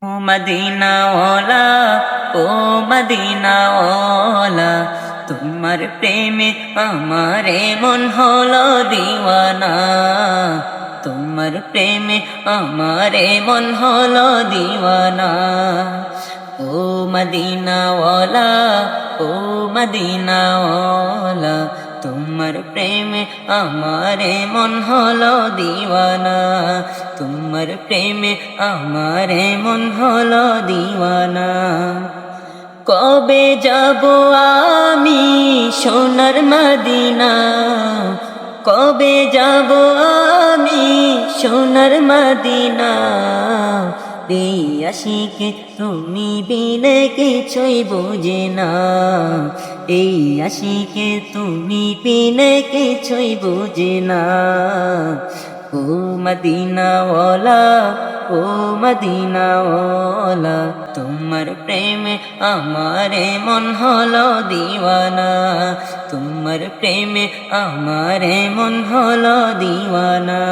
ও মদিনাওয়ালা, ও মদিনাওয়ালা, তোমার প্রেমে আমারে মন হলো দিওয়ানা। তোমার প্রেমে আমারে মন হলো দিওয়ানা। ও মদিনাওয়ালা, ও মদিনাওয়ালা, তোমার প্রেমে আমারে মন হলো দিওয়ানা। তোমার প্রেমে আমারে মন হলো দিওয়ানা। কবে যাব আমি সোনার মদিনা, কবে যাব আমি সোনার মদিনা। এই আশিকে তুমি বিনে কিছুই বুঝে না, এই আশিকে তুমি বিনে কিছুই বুঝে না। ও মদিনাওয়ালা, ও মদিনাওয়ালা, তোমার প্রেমে আমারে মন হলো দিওয়ানা। তোমার প্রেমে আমারে মন হলো দিওয়ানা।